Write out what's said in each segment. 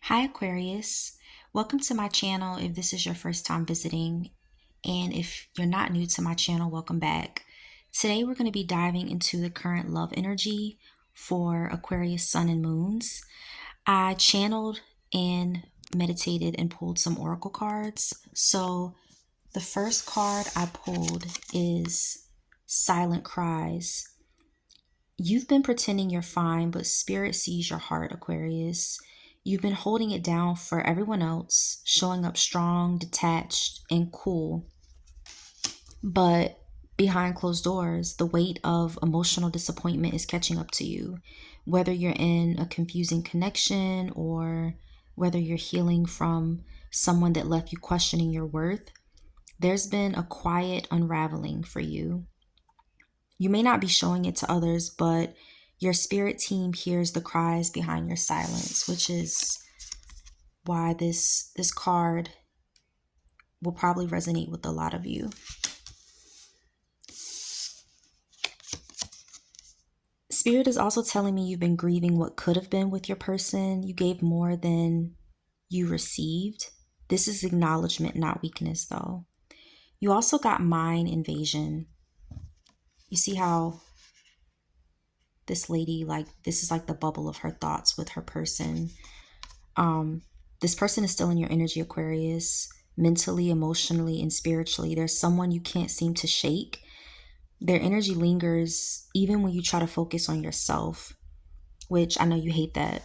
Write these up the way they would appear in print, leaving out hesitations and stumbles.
Hi Aquarius, welcome to my channel if this is your first time visiting, and if you're not new to my channel, welcome back. Today we're going to be diving into the current love energy for Aquarius Sun and Moons. I channeled and meditated and pulled some oracle cards. So the first card I pulled is Silent Cries. You've been pretending you're fine, but spirit sees your heart, Aquarius. You've been holding it down for everyone else, showing up strong, detached, and cool. But behind closed doors, the weight of emotional disappointment is catching up to you. Whether you're in a confusing connection or whether you're healing from someone that left you questioning your worth, there's been a quiet unraveling for you. You may not be showing it to others, but your spirit team hears the cries behind your silence, which is why this card will probably resonate with a lot of you. Spirit is also telling me you've been grieving what could have been with your person. You gave more than you received. This is acknowledgement, not weakness, though. You also got mind invasion. You see how this lady, this is like the bubble of her thoughts with her person. This person is still in your energy, Aquarius, mentally, emotionally, and spiritually. There's someone you can't seem to shake. Their energy lingers even when you try to focus on yourself, which I know you hate that.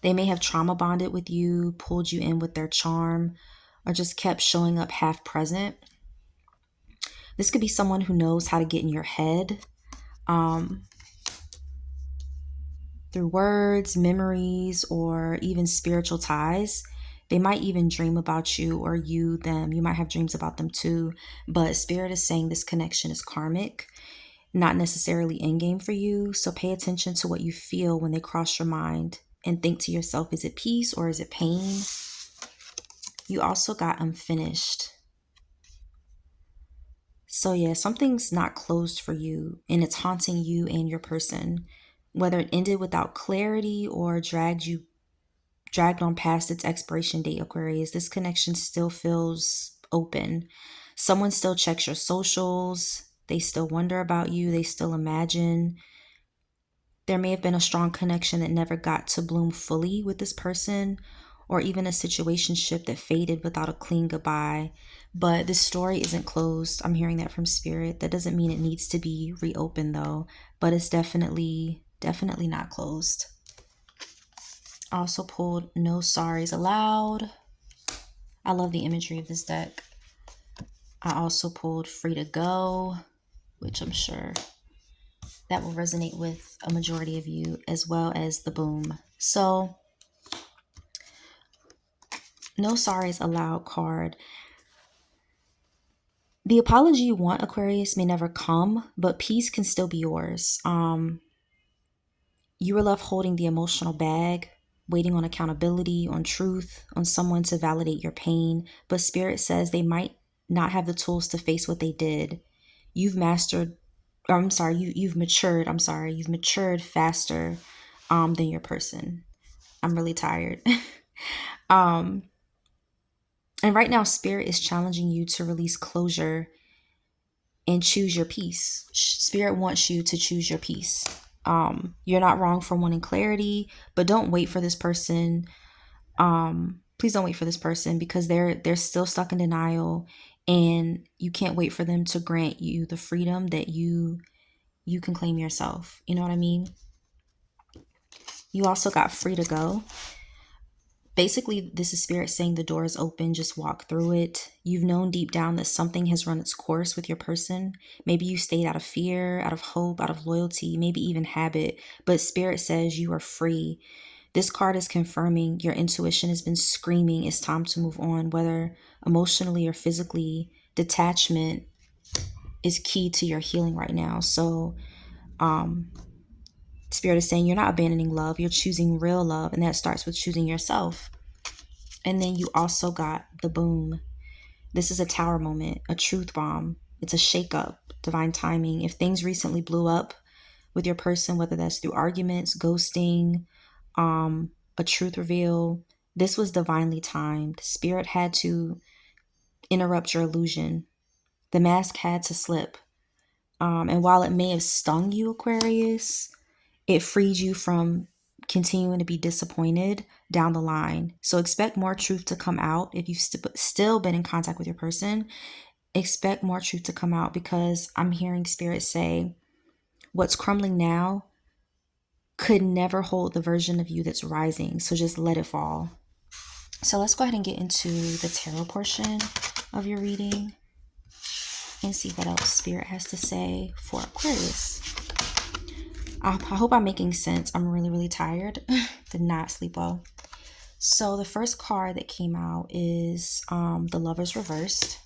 They may have trauma bonded with you, pulled you in with their charm, or just kept showing up half present. This could be someone who knows how to get in your head, through words, memories, or even spiritual ties. They might even dream about you or you them. You might have dreams about them too. But Spirit is saying this connection is karmic, not necessarily in game for you. So pay attention to what you feel when they cross your mind and think to yourself, is it peace or is it pain? You also got unfinished. So yeah, something's not closed for you and it's haunting you and your person. Whether it ended without clarity or dragged on past its expiration date, Aquarius, this connection still feels open. Someone still checks your socials. They still wonder about you. They still imagine. There may have been a strong connection that never got to bloom fully with this person, or even a situationship that faded without a clean goodbye. But this story isn't closed. I'm hearing that from Spirit. That doesn't mean it needs to be reopened though, but it's definitely not closed. I also pulled No Sorries Allowed. I love the imagery of this deck. I also pulled Free to Go, which I'm sure that will resonate with a majority of you, as well as the Boom. So, No Sorries Allowed card. The apology you want, Aquarius, may never come, but peace can still be yours. You were left holding the emotional bag, waiting on accountability, on truth, on someone to validate your pain. But Spirit says they might not have the tools to face what they did. You've mastered, or I'm sorry, you've matured. I'm sorry, you've matured faster than your person. I'm really tired. um, and right now, Spirit is challenging you to release closure and choose your peace. Spirit wants you to choose your peace. You're not wrong for wanting clarity, but don't wait for this person. Please don't wait for this person because they're still stuck in denial, and you can't wait for them to grant you the freedom that you can claim yourself. You know what I mean? You also got Free to Go. Basically, this is Spirit saying the door is open, just walk through it. You've known deep down that something has run its course with your person. Maybe you stayed out of fear, out of hope, out of loyalty, maybe even habit, but Spirit says you are free. This card is confirming your intuition has been screaming it's time to move on, whether emotionally or physically. Detachment is key to your healing right now. So, Spirit is saying you're not abandoning love, you're choosing real love, and that starts with choosing yourself. And then you also got the Boom. This is a tower moment, a truth bomb. It's a shakeup, divine timing. If things recently blew up with your person, whether that's through arguments, ghosting, a truth reveal, This was divinely timed. Spirit had to interrupt your illusion. The mask had to slip. And while it may have stung you, Aquarius, it freed you from continuing to be disappointed down the line. So expect more truth to come out. If you've still been in contact with your person, expect more truth to come out, because I'm hearing Spirit say what's crumbling now could never hold the version of you that's rising. So just let it fall. So let's go ahead and get into the tarot portion of your reading and see what else Spirit has to say for Aquarius. I hope I'm making sense. I'm really, really tired. Did not sleep well. So the first card that came out is the Lovers reversed.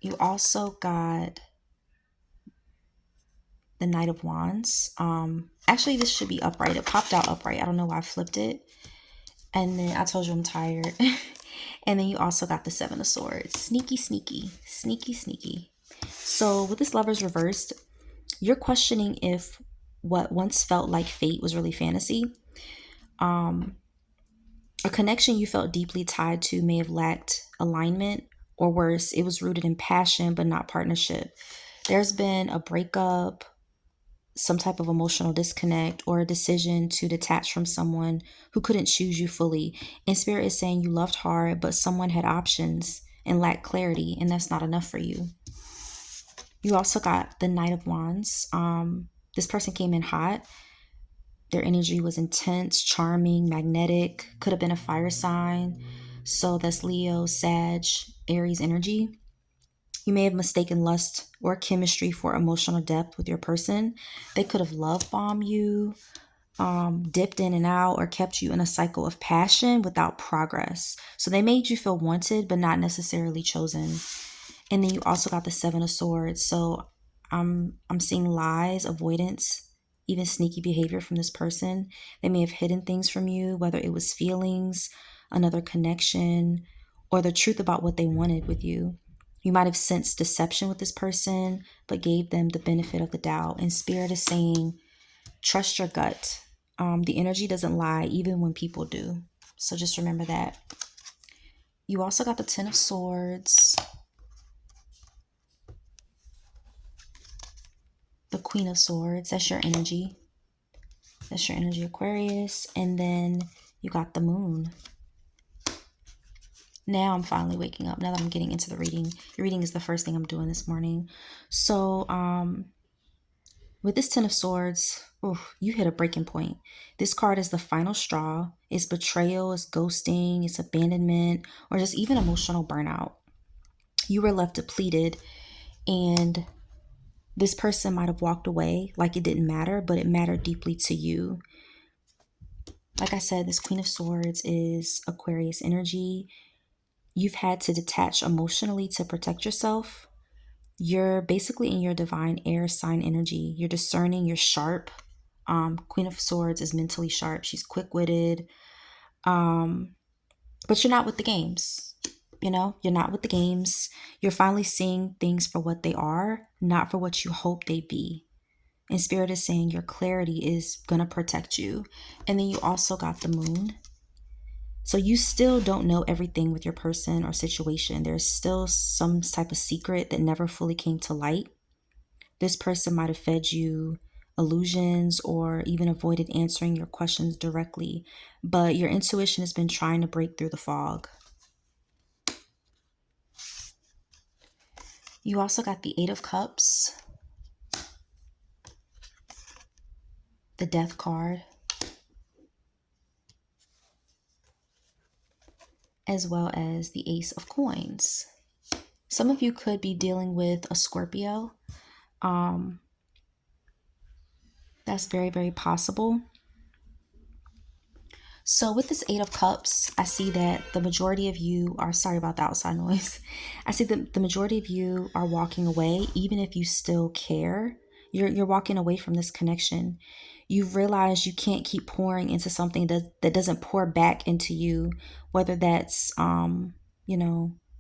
You also got the Knight of Wands. Actually, this should be upright. It popped out upright. I don't know why I flipped it. And then I told you I'm tired. And then you also got the Seven of Swords. Sneaky, sneaky, sneaky, sneaky. So with this Lovers reversed, you're questioning if what once felt like fate was really fantasy. A connection you felt deeply tied to may have lacked alignment, or worse, it was rooted in passion but not partnership. There's been a breakup, some type of emotional disconnect, or a decision to detach from someone who couldn't choose you fully. And Spirit is saying you loved hard, but someone had options and lacked clarity, and that's not enough for you. You also got the Knight of Wands. This person came in hot. Their energy was intense, charming, magnetic, could have been a fire sign. So that's Leo, Sag, Aries energy. You may have mistaken lust or chemistry for emotional depth with your person. They could have love bombed you, dipped in and out, or kept you in a cycle of passion without progress. So they made you feel wanted, but not necessarily chosen. And then you also got the Seven of Swords. So I'm seeing lies, avoidance, even sneaky behavior from this person. They may have hidden things from you, whether it was feelings, another connection, or the truth about what they wanted with you. You might have sensed deception with this person, but gave them the benefit of the doubt. And Spirit is saying, trust your gut. The energy doesn't lie, even when people do. So just remember that. You also got the Ten of Swords, the Queen of Swords. That's your energy. That's your energy, Aquarius. And then you got the Moon. Now I'm finally waking up. Now that I'm getting into the reading. The reading is the first thing I'm doing this morning. So, with this Ten of Swords, you hit a breaking point. This card is the final straw. It's betrayal, it's ghosting, it's abandonment, or just even emotional burnout. You were left depleted, and this person might have walked away like it didn't matter, but it mattered deeply to you. Like I said, this Queen of Swords is Aquarius energy. You've had to detach emotionally to protect yourself. You're basically in your divine air sign energy. You're discerning, you're sharp. Queen of Swords is mentally sharp. She's quick-witted. But you're not with the games. You're not with the games. You're finally seeing things for what they are, not for what you hope they be. And Spirit is saying your clarity is going to protect you. And then you also got the Moon. So you still don't know everything with your person or situation. There's still some type of secret that never fully came to light. This person might have fed you illusions or even avoided answering your questions directly, but your intuition has been trying to break through the fog. You also got the Eight of Cups, the Death card, as well as the Ace of Coins. Some of you could be dealing with a Scorpio. That's very, very possible. So with this Eight of Cups, I see that the majority of you are, sorry about the outside noise. I see that the majority of you are walking away, even if you still care. You're walking away from this connection. You've realized you can't keep pouring into something that doesn't pour back into you, whether that's,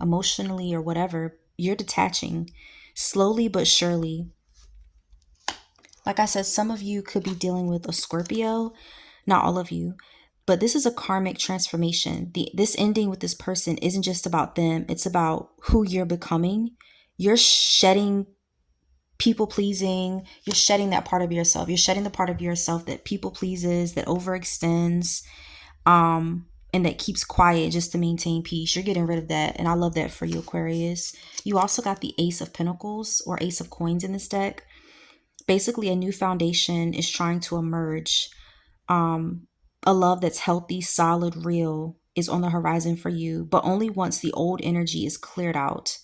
emotionally or whatever. You're detaching slowly but surely. Like I said, some of you could be dealing with a Scorpio, not all of you. But this is a karmic transformation. This ending with this person isn't just about them, it's about who you're becoming. You're shedding people pleasing. You're shedding that part of yourself. You're shedding the part of yourself that people pleases, that overextends, and that keeps quiet just to maintain peace. You're getting rid of that. And I love that for you, Aquarius. You also got the Ace of Pentacles or Ace of Coins in this deck. Basically, a new foundation is trying to emerge. A love that's healthy, solid, real is on the horizon for you, but only once the old energy is cleared out.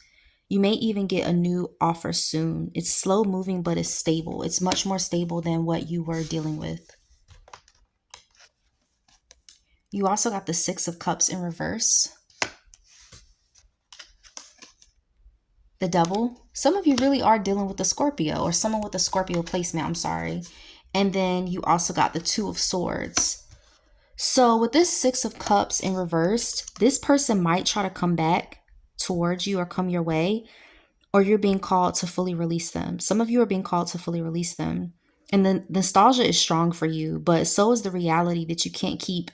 You may even get a new offer soon. It's slow moving, but it's stable. It's much more stable than what you were dealing with. You also got the Six of Cups in reverse. The Devil. Some of you really are dealing with a Scorpio or someone with a Scorpio placement, I'm sorry. And then you also got the Two of Swords. So with this Six of Cups in reversed, this person might try to come back towards you or come your way, or you're being called to fully release them. Some of you are being called to fully release them. And the nostalgia is strong for you, but so is the reality that you can't keep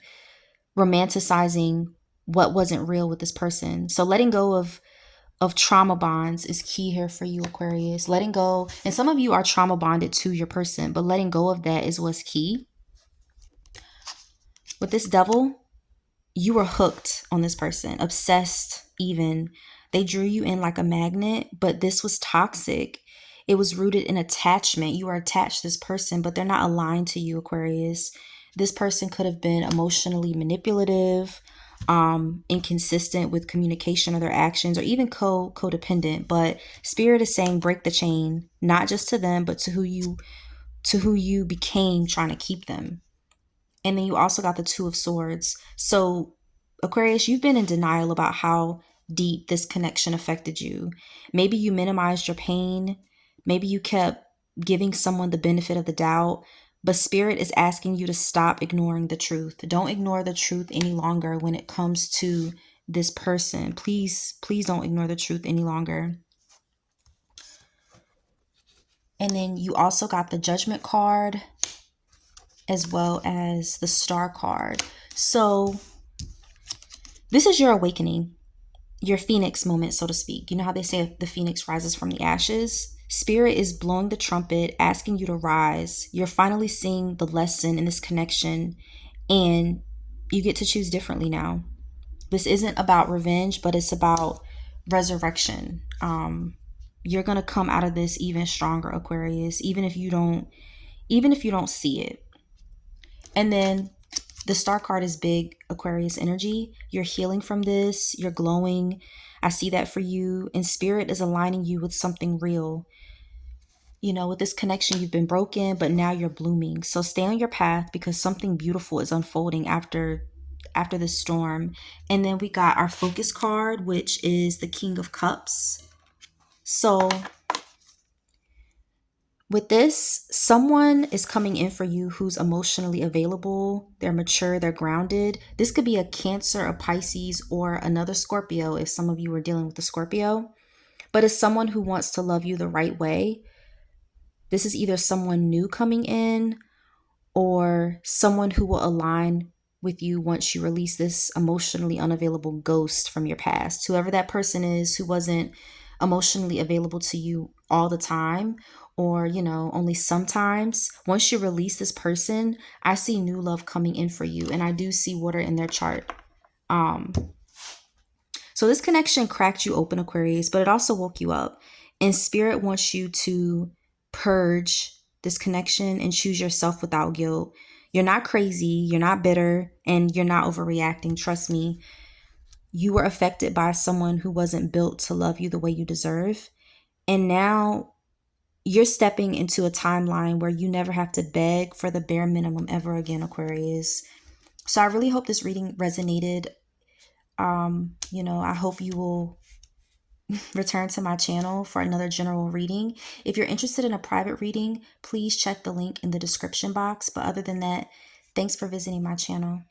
romanticizing what wasn't real with this person. So letting go of trauma bonds is key here for you, Aquarius. Letting go, and some of you are trauma bonded to your person, but letting go of that is what's key. With this Devil, you were hooked on this person, obsessed even. They drew you in like a magnet, but this was toxic. It was rooted in attachment. You are attached to this person, but they're not aligned to you, Aquarius. This person could have been emotionally manipulative, inconsistent with communication or their actions, or even codependent. But Spirit is saying break the chain, not just to them, but to who you became trying to keep them. And then you also got the Two of Swords. So Aquarius, you've been in denial about how deep this connection affected you. Maybe you minimized your pain. Maybe you kept giving someone the benefit of the doubt. But Spirit is asking you to stop ignoring the truth. Don't ignore the truth any longer when it comes to this person. Please, please don't ignore the truth any longer. And then you also got the Judgment card as well as the Star card. So this is your awakening, your phoenix moment, so to speak. You know how they say the phoenix rises from the ashes? Spirit is blowing the trumpet, asking you to rise. You're finally seeing the lesson in this connection, and you get to choose differently now. This isn't about revenge, but it's about resurrection. You're gonna come out of this even stronger, Aquarius, even if you don't see it. And then the Star card is big, Aquarius energy. You're healing from this. You're glowing. I see that for you. And Spirit is aligning you with something real. You know, with this connection, you've been broken, but now you're blooming. So stay on your path because something beautiful is unfolding after this storm. And then we got our focus card, which is the King of Cups. So with this, someone is coming in for you who's emotionally available. They're mature, they're grounded. This could be a Cancer, a Pisces, or another Scorpio if some of you are dealing with a Scorpio. But it's someone who wants to love you the right way. This is either someone new coming in or someone who will align with you once you release this emotionally unavailable ghost from your past. Whoever that person is who wasn't emotionally available to you all the time, or only sometimes, once you release this person, I see new love coming in for you, and I do see water in their chart. So this connection cracked you open, Aquarius, but it also woke you up, and Spirit wants you to purge this connection and choose yourself without guilt. You're not crazy, you're not bitter, and you're not overreacting. Trust me. You were affected by someone who wasn't built to love you the way you deserve. And now you're stepping into a timeline where you never have to beg for the bare minimum ever again, Aquarius. So I really hope this reading resonated. I hope you will return to my channel for another general reading. If you're interested in a private reading, please check the link in the description box. But other than that, thanks for visiting my channel.